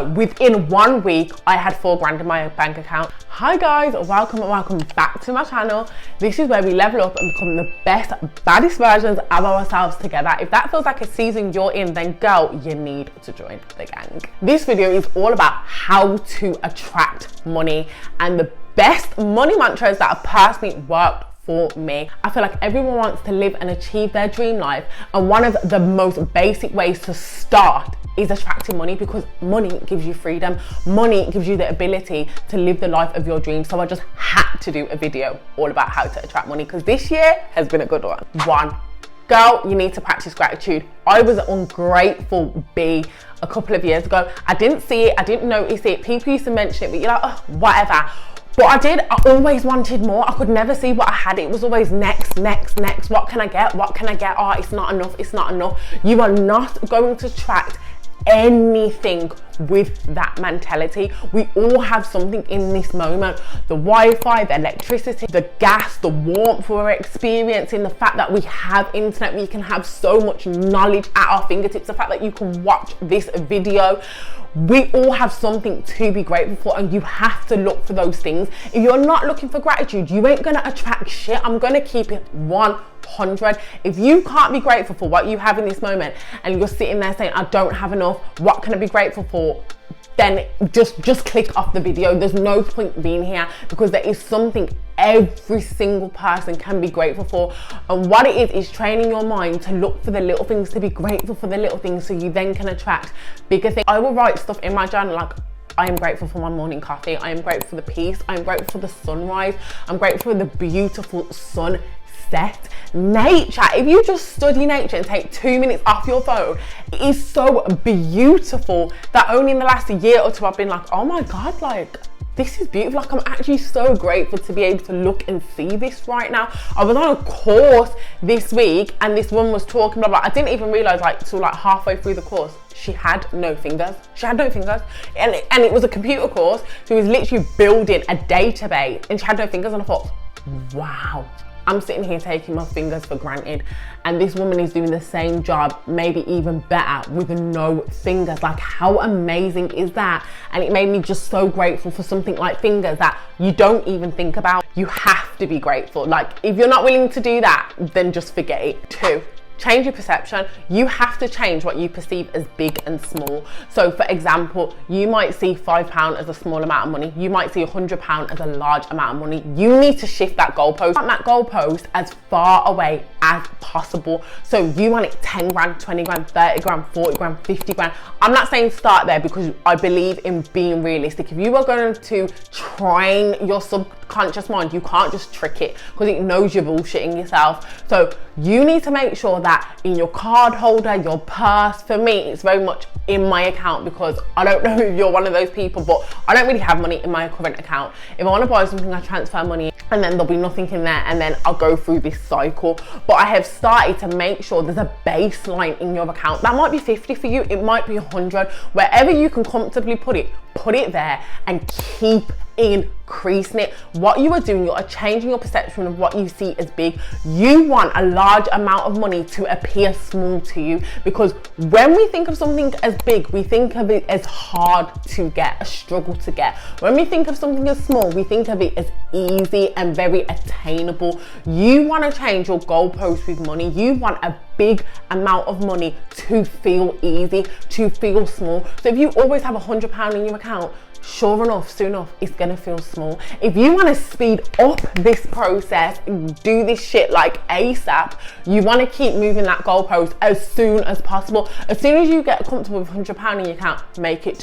Within 1 week, I had 4 grand in my bank account. Hi guys, welcome back to my channel. This is where we level up and become the best, baddest versions of ourselves together. If that feels like a season you're in, then girl, you need to join the gang. This video is all about how to attract money and the best money mantras that have personally worked for me. I feel like everyone wants to live and achieve their dream life, and one of the most basic ways to start is attracting money, because money gives you freedom. Money gives you the ability to live the life of your dreams. So I just had to do a video all about how to attract money, because this year has been a good one. Girl, you need to practice gratitude. I was an ungrateful bee a couple of years ago. I didn't see it, I didn't notice it. People used to mention it, but you're like, oh, whatever. But I always wanted more. I could never see what I had. It was always next. What can I get? Oh, it's not enough. You are not going to attract anything with that mentality. We all have something in this moment. The Wi-Fi, the electricity, the gas, the warmth we're experiencing, the fact that we have internet, we can have so much knowledge at our fingertips, the fact that you can watch this video. We all have something to be grateful for, and you have to look for those things. If you're not looking for gratitude, you ain't gonna attract shit. I'm gonna keep it 100. If you can't be grateful for what you have in this moment, and you're sitting there saying, I don't have enough, what can I be grateful for? Then just click off the video. There's no point being here, because there is something every single person can be grateful for. And what it is training your mind to look for the little things, to be grateful for the little things, so you then can attract bigger things. I will write stuff in my journal like, I am grateful for my morning coffee. I am grateful for the peace. I am grateful for the sunrise. I'm grateful for the beautiful sun set. Nature, if you just study nature and take 2 minutes off your phone, it is so beautiful that only in the last year or two I've been like, oh my god, like this is beautiful. Like, I'm actually so grateful to be able to look and see this right now. I was on a course this week, and this woman was talking about, I didn't even realize till like halfway through the course, she had no fingers. And it was a computer course. She was literally building a database, and she had no fingers. And I thought, wow, I'm sitting here taking my fingers for granted, and this woman is doing the same job, maybe even better, with no fingers. Like, how amazing is that? And it made me just so grateful for something like fingers that you don't even think about. You have to be grateful. Like, if you're not willing to do that, then just forget it. 2, change your perception. You have to change what you perceive as big and small. So for example, you might see £5 as a small amount of money. You might see £100 as a large amount of money. You need to shift that goalpost. Want that goalpost as far away as possible. So you want it 10 grand, 20 grand, 30 grand, 40 grand, 50 grand. I'm not saying start there, because I believe in being realistic. If you are going to train your subconscious mind, you can't just trick it, because it knows you're bullshitting yourself. So you need to make sure that in your card holder, your purse, for me, it's very much in my account, because I don't know if you're one of those people, but I don't really have money in my current account. If I want to buy something, I transfer money, and then there'll be nothing in there, and then I'll go through this cycle. But I have started to make sure there's a baseline in your account. That might be 50 for you, it might be 100. Wherever you can comfortably put it there, and keep increasing it. What you are doing, you are changing your perception of what you see as big. You want a large amount of money to appear small to you, because when we think of something as big, we think of it as hard to get, a struggle to get. When we think of something as small, we think of it as easy and very attainable. You want to change your goalpost with money. You want a big amount of money to feel easy, to feel small. So if you always have £100 in your account, sure enough, soon enough, it's gonna feel small. If you want to speed up this process, do this shit like ASAP, you want to keep moving that goalpost as soon as possible. As soon as you get comfortable with £100 in your account, make it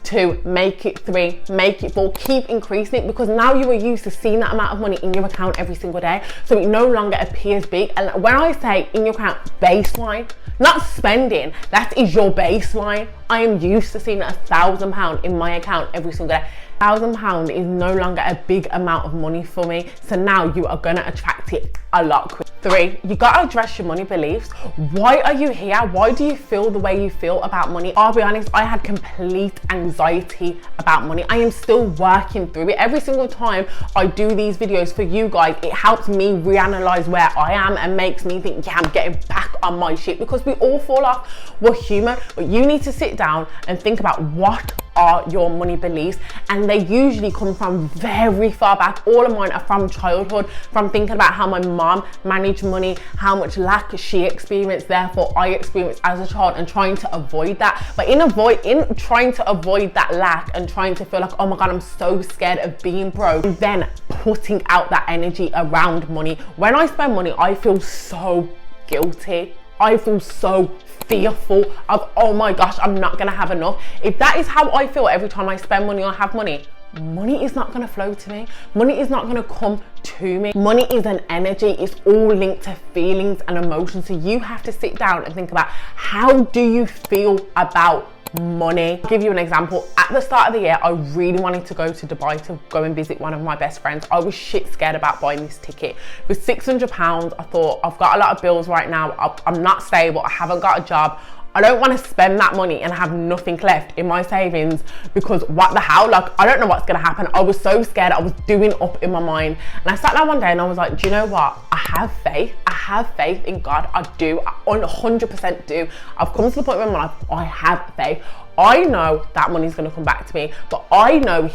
2, make it 3, make it 4, keep increasing it, because now you are used to seeing that amount of money in your account every single day, so it no longer appears big. And when I say in your account, baseline, not spending, that is your baseline. I am used to seeing £1,000 in my account every single day. £1,000 is no longer a big amount of money for me. So now you are gonna attract it a lot quicker. 3, you gotta address your money beliefs. Why are you here? Why do you feel the way you feel about money? I'll be honest, I had complete anxiety about money. I am still working through it. Every single time I do these videos for you guys, it helps me reanalyze where I am and makes me think, yeah, I'm getting back on my shit, because we all fall off. We're human, but you need to sit down and think about what are your money beliefs, and they usually come from very far back. All of mine are from childhood, from thinking about how my mom managed money, how much lack she experienced, therefore I experienced as a child, and trying to avoid that. But in trying to avoid that lack and trying to feel like, oh my god, I'm so scared of being broke, and then putting out that energy around money. When I spend money, I feel so guilty. I feel so fearful of, oh my gosh, I'm not gonna have enough. If that is how I feel every time I spend money or have money, money is not gonna flow to me. Money is not gonna come to me. Money is an energy. It's all linked to feelings and emotions. So you have to sit down and think about, how do you feel about money? I'll give you an example. At the start of the year, I really wanted to go to Dubai to go and visit one of my best friends. I was shit scared about buying this ticket. With £600, I thought, I've got a lot of bills right now. I'm not stable. I haven't got a job. I don't want to spend that money and have nothing left in my savings, because what the hell, like, I don't know what's going to happen. I was so scared. I was doing up in my mind, and I sat down one day and I was like, do you know what? I have faith. I have faith in God. I do. I 100% do. I've come to the point in my life, I have faith. I know that money's going to come back to me, but I know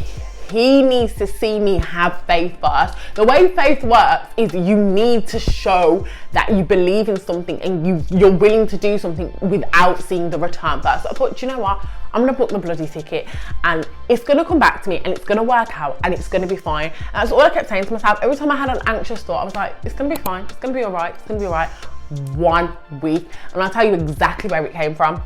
He needs to see me have faith first. The way faith works is you need to show that you believe in something and you're willing to do something without seeing the return first. So I thought, do you know what? I'm gonna book the bloody ticket and it's gonna come back to me and it's gonna work out and it's gonna be fine. And that's all I kept saying to myself. Every time I had an anxious thought, I was like, it's gonna be fine. It's gonna be all right. It's gonna be all right. 1 week. And I'll tell you exactly where it came from.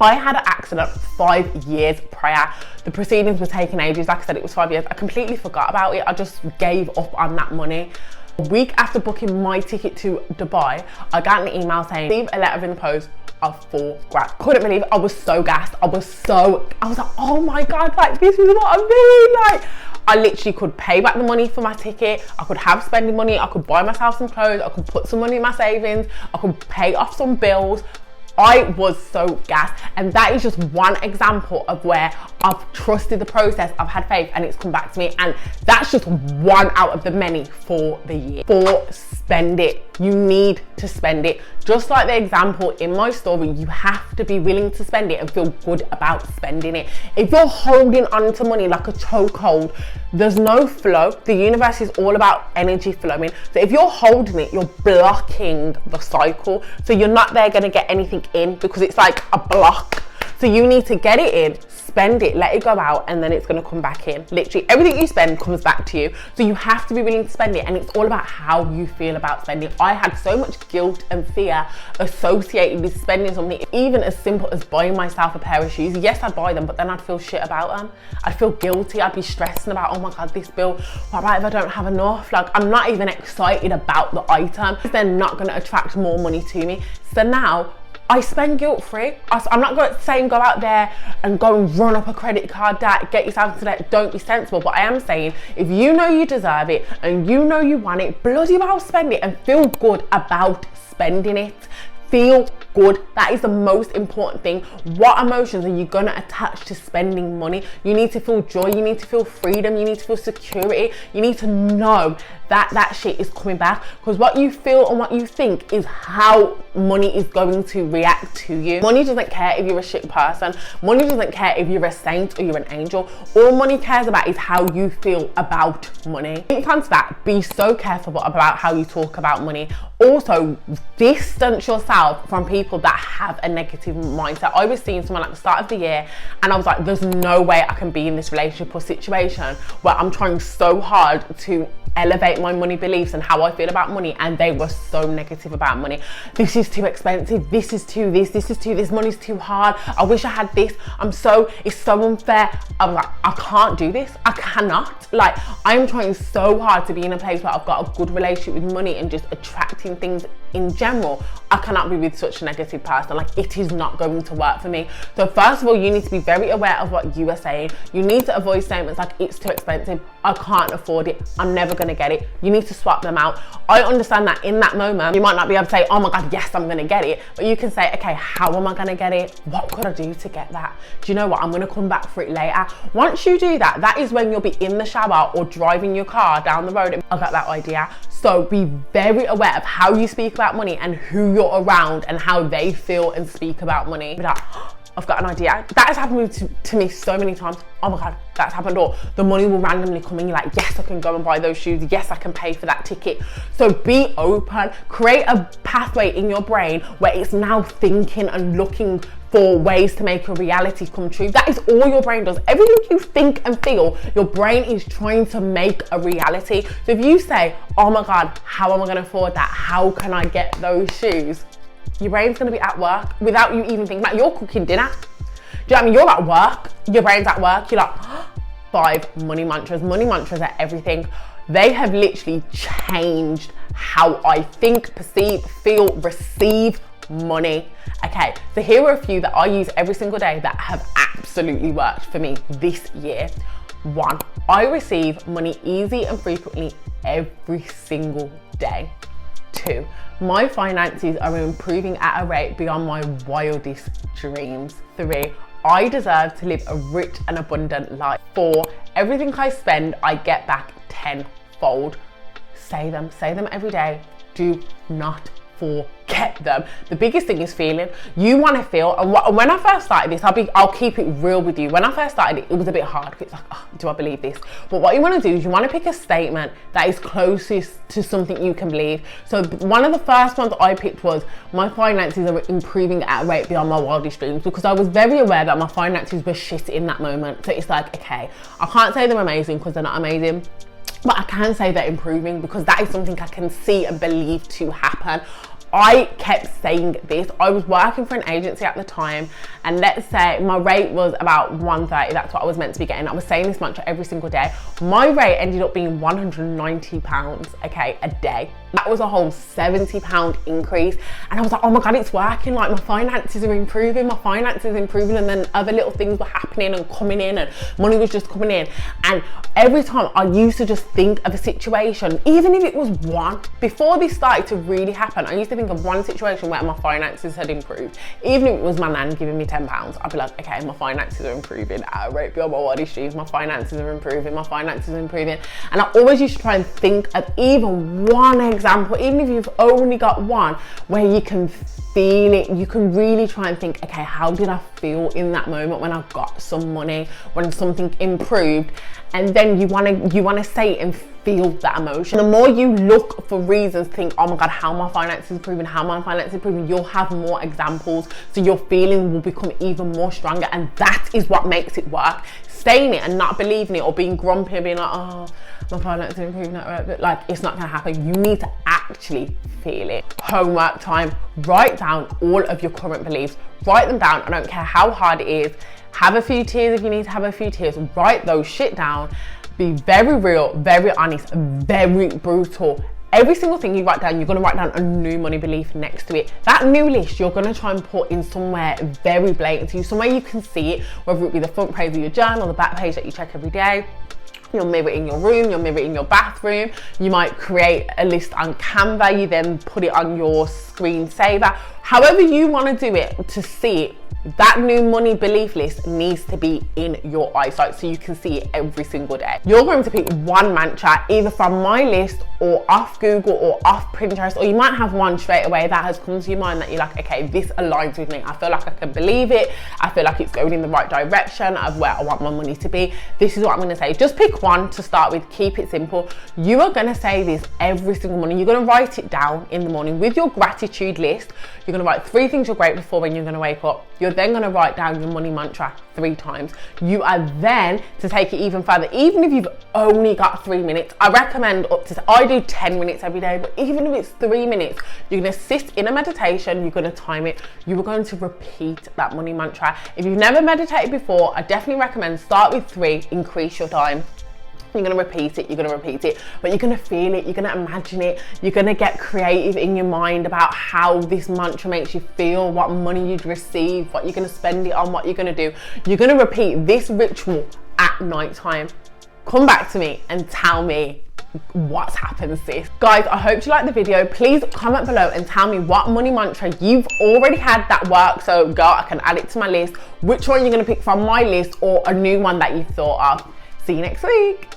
I had an accident 5 years prior. The proceedings were taking ages. Like I said, it was 5 years. I completely forgot about it. I just gave up on that money. A week after booking my ticket to Dubai, I got an email saying, leave a letter in the post of £4,000. Couldn't believe it. I was so gassed. I was like, oh my God, like, this is what I mean. Like, I literally could pay back the money for my ticket. I could have spending money. I could buy myself some clothes. I could put some money in my savings. I could pay off some bills. I was so gassed, and that is just one example of where I've trusted the process, I've had faith, and it's come back to me. And that's just one out of the many for the year. Spend it. You need to spend it. Just like the example in my story, you have to be willing to spend it and feel good about spending it. If you're holding on to money like a chokehold, there's no flow. The universe is all about energy flowing. So if you're holding it, you're blocking the cycle. So you're not there going to get anything in, because it's like a block. So you need to get it in, spend it, let it go out, and then it's going to come back in. Literally everything you spend comes back to you. So you have to be willing to spend it, and it's all about how you feel about spending. I had so much guilt and fear associated with spending something, even as simple as buying myself a pair of shoes. Yes, I'd buy them, but then I'd feel shit about them. I'd feel guilty. I'd be stressing about, oh my God, this bill, what about if I don't have enough? Like, I'm not even excited about the item. They're not going to attract more money to me. So now I spend guilt-free. I'm not saying go out there and go and run up a credit card debt, get yourself into debt. Don't be sensible. But I am saying, if you know you deserve it and you know you want it, bloody well spend it and feel good about spending it. Feel good. That is the most important thing. What emotions are you going to attach to spending money? You need to feel joy. You need to feel freedom. You need to feel security. You need to know that that shit is coming back, because what you feel and what you think is how money is going to react to you. Money doesn't care if you're a shit person. Money doesn't care if you're a saint or you're an angel. All money cares about is how you feel about money. When it comes to that, be so careful about how you talk about money. Also, distance yourself from people that have a negative mindset. I was seeing someone at the start of the year and I was like, there's no way I can be in this relationship or situation where I'm trying so hard to elevate my money beliefs and how I feel about money, and they were so negative about money. This is too expensive, this is too this money's too hard, I wish I had this, it's so unfair. I'm like, I can't do this, I cannot. Like, I'm trying so hard to be in a place where I've got a good relationship with money and just attracting manifesting things in general, I cannot be with such a negative person. Like, it is not going to work for me. So first of all, you need to be very aware of what you are saying. You need to avoid statements like, it's too expensive, I can't afford it, I'm never going to get it. You need to swap them out. I understand that in that moment, you might not be able to say, oh my God, yes, I'm going to get it. But you can say, okay, how am I going to get it? What could I do to get that? Do you know what? I'm going to come back for it later. Once you do that, that is when you'll be in the shower or driving your car down the road. I got that idea. So be very aware of how you speak about money and who you're around and how they feel and speak about money. Be like, oh, I've got an idea. That has happened to me so many times. Oh my God, that's happened. Or the money will randomly come in. You're like, yes, I can go and buy those shoes. Yes, I can pay for that ticket. So be open. Create a pathway in your brain where it's now thinking and looking for ways to make a reality come true. That is all your brain does. Everything you think and feel, your brain is trying to make a reality. So if you say, oh my God, how am I going to afford that? How can I get those shoes? Your brain's going to be at work without you even thinking about. You're cooking dinner. Do you know what I mean? You're at work. Your brain's at work. You're like, 5 money mantras. Money mantras are everything. They have literally changed how I think, perceive, feel, receive money. Okay, so here are a few that I use every single day that have absolutely worked for me this year. 1, I receive money easy and frequently every single day. 2, my finances are improving at a rate beyond my wildest dreams. 3, I deserve to live a rich and abundant life. 4, everything I spend, I get back tenfold. Say them every day. Do not forget them. The biggest thing is feeling. You want to feel, and when I first started this, I'll keep it real with you. When I first started it was a bit hard. It's like, oh, do I believe this? But what you want to do is you want to pick a statement that is closest to something you can believe. So one of the first ones I picked was, my finances are improving at a rate beyond my wildest dreams, because I was very aware that my finances were shit in that moment. So it's like, okay, I can't say they're amazing because they're not amazing, but I can say they're improving because that is something I can see and believe to happen. I kept saying this. I was working for an agency at the time, and let's say my rate was about 130. That's what I was meant to be getting. I was saying this mantra every single day. My rate ended up being £190, okay, a day. That was a whole £70 increase. And I was like, oh my God, it's working. Like, my finances are improving. My finances are improving. And then other little things were happening and coming in, and money was just coming in. And every time I used to just think of a situation, even if it was one, before this started to really happen, I used to think of one situation where my finances had improved. Even if it was my nan giving me £10, I'd be like, okay, my finances are improving at a rate beyond my wildest dreams. My finances are improving. My finances are improving. And I always used to try and think of even one example, even if you've only got one, where you can feel it. You can really try and think, okay, how did I feel in that moment when I got some money, when something improved? And then you want to say it and feel that emotion. The more you look for reasons, think, oh my God, how my finances improving, how my finances improving, you'll have more examples. So your feeling will become even more stronger. And that is what makes it work. Saying it and not believing it, or being grumpy and being like, oh, my finances are improving, but like, it's not going to happen. You need to actually feel it. Homework time. Write down all of your current beliefs. Write them down. I don't care how hard it is. Have a few tears if you need to have a few tears. Write those shit down. Be very real, very honest, very brutal. Every single thing you write down, you're going to write down a new money belief next to it. That new list, you're going to try and put in somewhere very blatant to you, somewhere you can see it, whether it be the front page of your journal, the back page that you check every day. You'll mirror it in your room, you'll mirror it in your bathroom. You might create a list on Canva, you then put it on your screensaver. However you want to do it to see it, that new money belief list needs to be in your eyesight so you can see it every single day. You're going to pick one mantra, either from my list or off Google or off Pinterest, or you might have one straight away that has come to your mind that you're like, okay, this aligns with me. I feel like I can believe it. I feel like it's going in the right direction of where I want my money to be. This is what I'm going to say. Just pick one to start with. Keep it simple. You are going to say this every single morning. You're going to write it down in the morning with your gratitude list. You're going to write 3 things you're grateful for when you're going to wake up. You're then going to write down your money mantra 3 times. You are then to take it even further. Even if you've only got 3 minutes, I recommend I do 10 minutes every day, but even if it's 3 minutes, you're going to sit in a meditation, you're going to time it, you are going to repeat that money mantra. If you've never meditated before, I definitely recommend start with 3, increase your time. You're gonna repeat it, but you're gonna feel it, you're gonna imagine it, you're gonna get creative in your mind about how this mantra makes you feel, what money you'd receive, what you're gonna spend it on, what you're gonna do. You're gonna repeat this ritual at night time. Come back to me and tell me what's happened, sis. Guys, I hope you liked the video. Please comment below and tell me what money mantra you've already had that works. So girl, I can add it to my list. Which one you're gonna pick from my list, or a new one that you've thought of. See you next week.